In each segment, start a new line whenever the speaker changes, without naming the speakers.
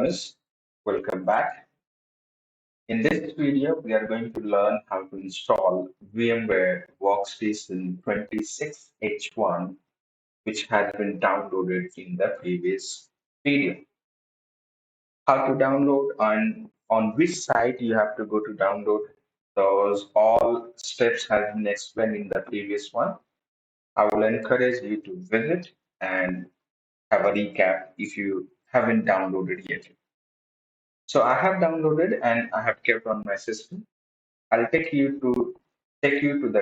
learners, welcome back. In this video, we are going to learn how to install VMware Workstation 26H1, which has been downloaded in the previous video. How to download and on which site you have to go to download. Those all steps have been explained in the previous one. I will encourage you to visit and have a recap if you haven't downloaded yet. So I have downloaded and I have kept on my system. I'll take you to the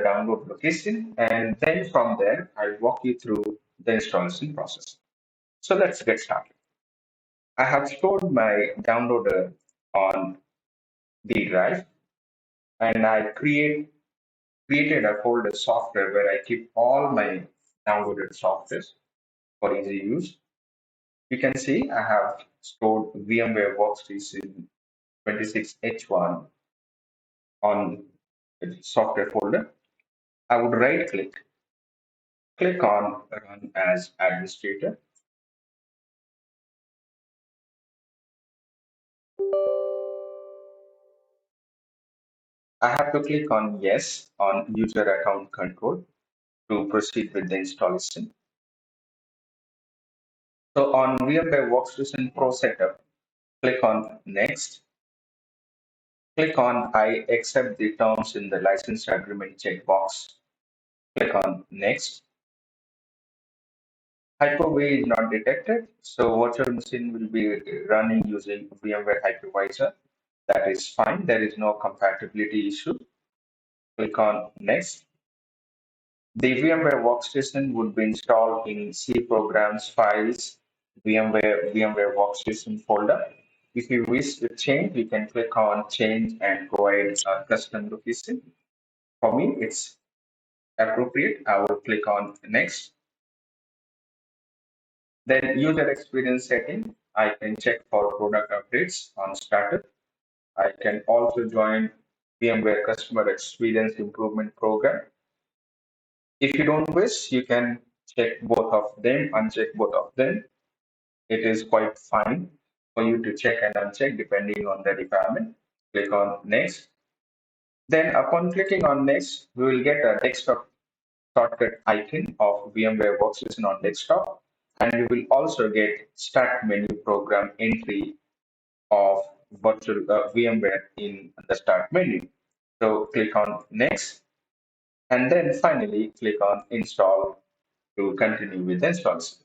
download location, and then from there I'll walk you through the installation process. So let's get started. I have stored my downloader on the drive, and I created a folder software where I keep all my downloaded softwares for easy use. You can see I have stored VMware Workstation 26H1 on the software folder. I would click on Run as Administrator. I have to click on Yes on User Account Control to proceed with the installation. So on VMware Workstation Pro Setup, click on Next. Click on I accept the terms in the license agreement checkbox. Click on Next. Hyper-V is not detected, so virtual machine will be running using VMware Hypervisor. That is fine. There is no compatibility issue. Click on Next. The VMware Workstation would be installed in C Programs Files VMware Workstation folder. If you wish to change, you can click on Change and provide a custom location. For me, it's appropriate. I will click on Next. Then User Experience Setting, I can check for product updates on startup. I can also join VMware Customer Experience Improvement Program. If you don't wish, you can check both of them, uncheck both of them. It is quite fine for you to check and uncheck depending on the requirement. Click on Next. Then upon clicking on Next, we will get a desktop shortcut icon of VMware Workstation on desktop. And we will also get Start Menu Program entry of virtual VMware in the Start menu. So click on Next. And then finally click on Install to continue with the installation.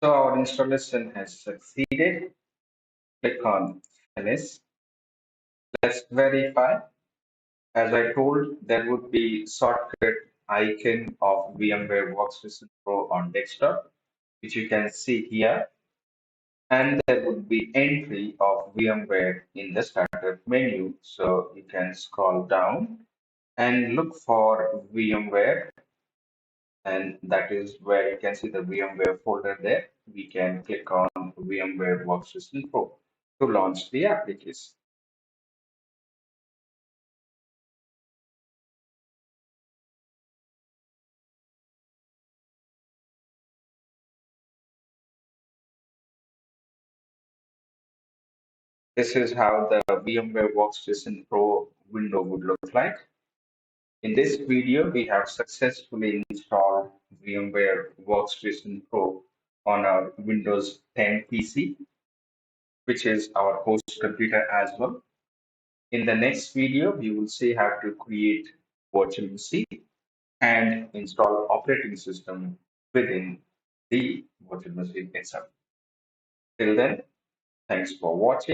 So our installation has succeeded. Click on Finish. Let's verify. As I told, there would be shortcut icon of VMware Workstation Pro on desktop, which you can see here. And there would be entry of VMware in the startup menu. So you can scroll down and look for VMware, and that is where you can see the VMware folder there. We can click on VMware Workstation Pro to launch the application. This is how the VMware Workstation Pro window would look like. In this video, we have successfully installed VMware Workstation Pro on our Windows 10 PC, which is our host computer as well. In the next video, we will see how to create virtual machine and install operating system within the virtual machine itself. Till then, thanks for watching.